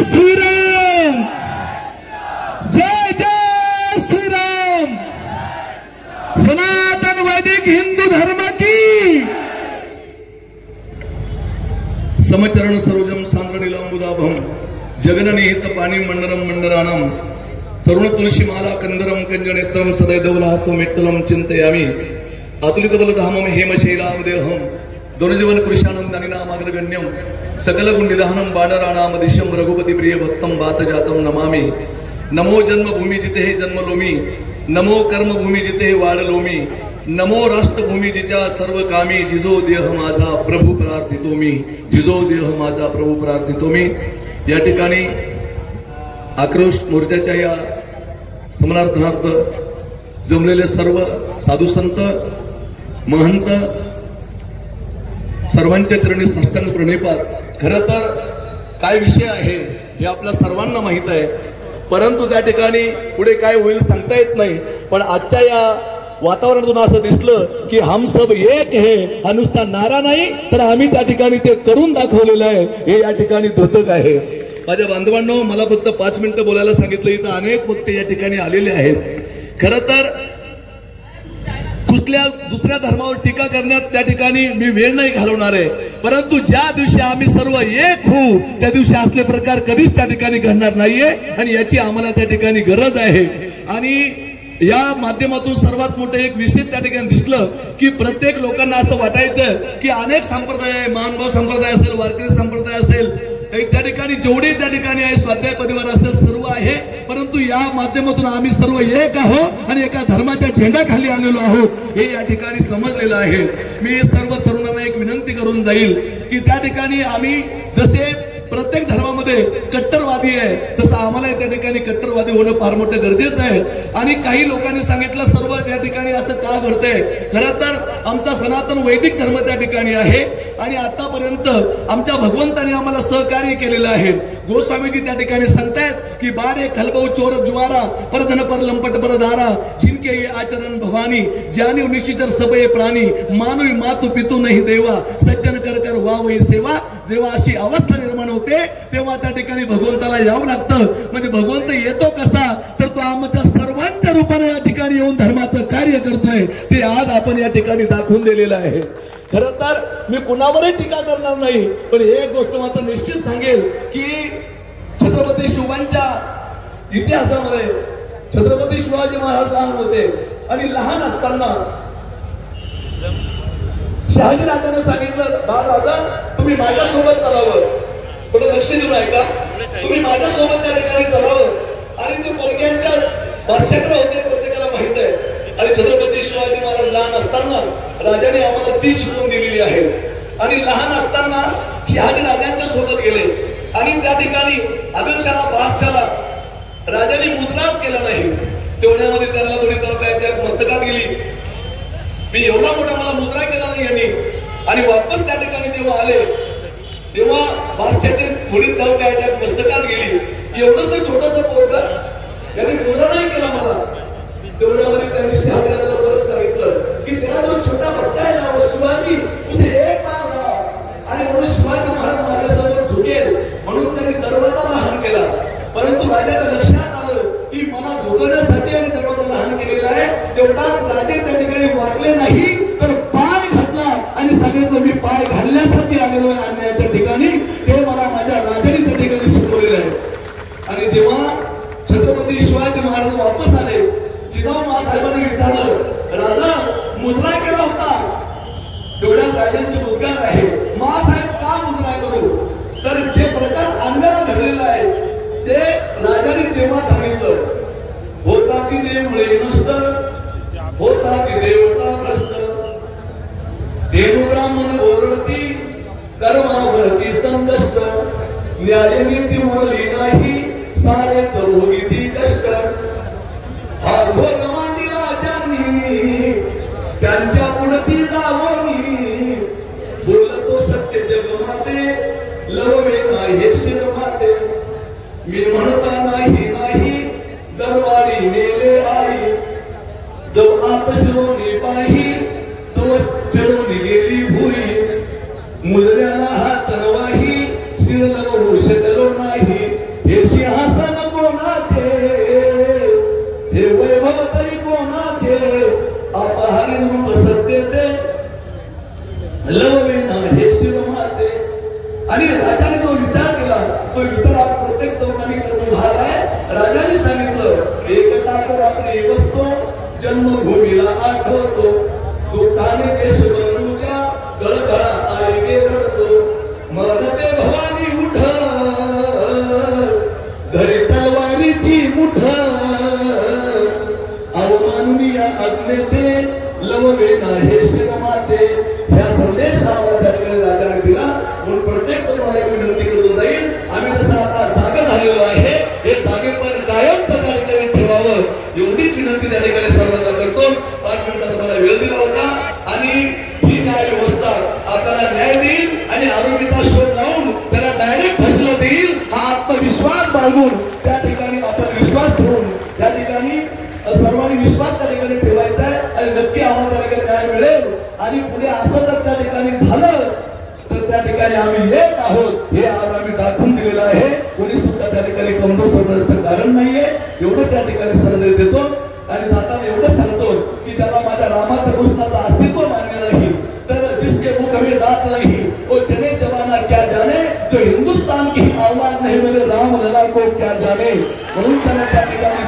श्रीराम, जय जय श्रीराम। सनातन वैदिक हिंदू धर्म की। समचरण सरोजम सांद्र नीलांबुदाभम जगननिहित पाणी मंडरम मंडरानम तरुण तुलसी माला कंदरम कंजनेत्रम सदैदवलासम विठ्ठलम चिंतयामि अतुलित बलधामम हेमशैलावदेहम दुर्जीवन कृशानंदानि नामाग्रगण्यम सकल गुणनिधानम बाणराणाम दिशम रघुपति प्रिय भक्तम बातजातम नमामि। नमो जन्मभूमि जिते जन्मलोमी, नमो कर्मभूमी जिते वाढलोमी, नमो राष्ट्रभूमी जिच्या सर्व कामी, जिजो देह माझा प्रभू प्रार्थितो मी, जिजो देह माझा प्रभू प्रार्थितो मी। या ठिकाणी आक्रोश मोर्चाच्या या समरार्थार्थ जमलेले सर्व साधू संत महंत सर्वांच्या चरणी साष्टांग प्रणिपात। खरं तर काय विषय आहे हे आपल्या सर्वांना माहित आहे, परंतु त्या ठिकाणी पुढे काय होईल सांगता येत नाही। पण आजच्या या वातावरणातून असं दिसलं की हम सब एक है हा नुसता नारा नाही, तर आम्ही त्या ठिकाणी ते करून दाखवलेलं आहे, हे या ठिकाणी द्योतक आहे। माझ्या बांधवांनो, मला फक्त 5 मिनिटं बोलायला सांगितलं, इथं अनेक वक्ते या ठिकाणी आलेले आहेत। खरं तर कुठल्या दुसऱ्या धर्मावर टीका करण्यात त्या ठिकाणी मी वेळ नाही घालवणार आहे, परंतु ज्या दिवशी आम्ही सर्व एक होऊ त्या दिवशी असले प्रकार कधीच त्या ठिकाणी घडणार नाहीये आणि याची आम्हाला त्या ठिकाणी गरज आहे। आणि या माध्यमातून सर्वात मोठं एक विषय त्या ठिकाणी दिसलं की प्रत्येक लोकांना असं वाटायचं की अनेक संप्रदाय आहे, महानुभाव संप्रदाय असेल, वारकरी संप्रदाय असेल, त्या ठिकाणी जेवढे त्या ठिकाणी आहे, स्वाध्याय परिवार असेल, सर्व आहे, परंतु या माध्यमातून आम्ही सर्व एक आहोत आणि एका धर्माच्या झेंड्याखाली आलेलो आहोत हे या ठिकाणी समजलेलं आहे। मी सर्व तरुणांना एक विनंती करून जाईल की त्या ठिकाणी आम्ही जसे प्रत्येक धर्मामध्ये कट्टरवादी आहे तसं आम्हाला त्या ठिकाणी कट्टरवादी होणं फार मोठं गरजेचं आहे। आणि काही लोकांनी सांगितलं सर्व त्या ठिकाणी असं का घडतंय, खरं तर आमचा सनातन वैदिक धर्म त्या ठिकाणी आहे आणि आतापर्यंत आमच्या भगवंतांनी आम्हाला सहकार्य केलेलं आहे। गोस्वामीजी त्या ठिकाणी सांगतायत की बारे खलबऊ चोर ज्वारा परधन पर लंपट पर दारा जिनके ये आचरण भवानी जानी निश्चितर सबये प्राणी मानवी मातु पितू नाही देवा सज्जन कर कर वावई सेवा। जेव्हा अशी अवस्था निर्माण होते तेव्हा त्या ठिकाणी भगवंताला यावं लागतं। म्हणजे भगवंत येतो कसा, तर तो आमच्या सर्वांच्या रूपाने या ठिकाणी येऊन धर्माचं कार्य करतोय, ते आज आपण या ठिकाणी दाखवून दिलेलं आहे। खरं तर मी कुणावरही टीका करणार नाही, पण एक गोष्ट मात्र निश्चित सांगेल की छत्रपती शिवांच्या इतिहासामध्ये छत्रपती शिवाजी महाराज लहान होते आणि लहान असताना शहाजी राजाने सांगितलं, बाळ राजा तुम्ही माझ्यासोबत चालावं, थोडं लक्ष देऊन ऐका, तुम्ही माझ्यासोबत त्या ठिकाणी चालावं। आणि ते पोरग्यांच्या भाषेकडे होते, प्रत्येकाला माहित आहे। आणि छत्रपती शिवाजी महाराज लहान असताना राजाने आम्हाला ती शिकवून दिलेली आहे। आणि लहान असताना शहाजी राजांच्या सोबत गेले आणि त्या ठिकाणी आदिलशाला बादशाला राजाने मुजराच केला नाही, तेवढ्यामध्ये त्यांना थोडी तळपायाच्या मस्तकात गेली। मी एवढा मोठा मला मुजरा केला नाही यांनी, आणि वापस त्या ठिकाणी जेव्हा आले तेव्हा बादशाची थोडी तळपायाच्या मस्तकात गेली। एवढंच छोटंसं पोरगं यांनी मुजरा नाही केला मला, तेवढ्यामध्ये त्यांनी शहाजी राजाला परत सांगितलं की तेरा जो छोटा बच्चा है ना वो शिवाजी उसे एक बार लाओ, आणि म्हणून शिवाजी महाराज माझ्यासोबत झुकेल म्हणून त्यांनी दरवाजा लहान केला। परंतु राजाच्या लक्षात आलं की मला झुकवण्यासाठी आणि दरवाजा लहान केलेला आहे, तेवढा राजे त्या ठिकाणी वागले नाही तर पाय घातला आणि सांगितलं मी पाय घालण्यासाठी आलेलो आहे अन्यायाच्या ठिकाणी, ते मला माझ्या राजाने त्या ठिकाणी शिकवलेलं आहे। आणि जेव्हा छत्रपती शिवाजी महाराज वापस आले, जिजाऊ महासाहेबांनी विचारलं, राजा मुजरा केला होता, तेवढ्यात राजांची उद्गार आहे, महासाहेब का मुजरा करू, तर जे प्रकार अंगाला घडलेला आहे ते राजाने तेव्हा सांगितलं, होता की देवळे नष्ट, होता की देवता भ्रष्ट, देव ब्राह्मण ओरडती कर्मावरती संकष्ट, न्याय नीती मोडली नाही सारे भोगी ती कष्ट, हा भोग मांडीला ज्यांनी त्यांच्या पुढती जावणी, बोलतो सत्य जगमाते लववे नाही शिरमाते, मी म्हणता नाही नाही दरबारी नेले आई, जो आपशिरोने पाही तो चढून गेली भुई, मुजऱ्याला हात रवाही शिरलो शकलो नाही, रात्री वसतो जन्मभूमीला आठवतो दुःखाने देश बंधूच्या गळगळा आई गे रडतो मरते भवानी उठ धरे तलवारीची मुठ अवमानुनी या आज्ञेते लववे ना हे शिरमाते ह्या संदेश आम्हाला त्या ठिकाणी राजाने दिला म्हणून प्रत्येक तुम्हाला एक विनंती करून जाईल आम्ही जसं आता जागा झालेलो आहे हे जागेपर कायम त्या ठिकाणी ठेवावं एवढीच विनंती त्या ठिकाणी सर्वांना करतो 5 मिनिटाचा मला वेळ दिला होता आणि ही न्याय व्यवस्था आपल्याला न्याय देईल आणि आरोग्याचा शोध लावून त्याला डायरेक्ट फसला देईल हा आत्मविश्वास बाळगून त्या ठिकाणी आपण विश्वास ठेवून त्या ठिकाणी सर्वांनी विश्वास त्या ठिकाणी ठेवायचा आहे आणि नक्की आम्हाला त्या ठिकाणी न्याय मिळेल आणि पुढे असं जर त्या ठिकाणी झालं तर त्या ठिकाणी आम्ही एक आहोत हे आज आम्ही दाखवून दिलेलं आहे कोणी सुद्धा त्या ठिकाणी कमजोर सोडण्याचं कारण नाहीये एवढं त्या ठिकाणी संदेश देतो आणि जाताना एवढं सांगतो की ज्याला माझ्या रामाच्या कृष्णाचं अस्तित्व मान्य नाही तर जिसके मुख में दांत नहीं वो चने जमाना क्या जाने जो हिंदुस्तान की औलाद नहीं मेरे राम लला को क्या जाने म्हणून त्याला त्या ठिकाणी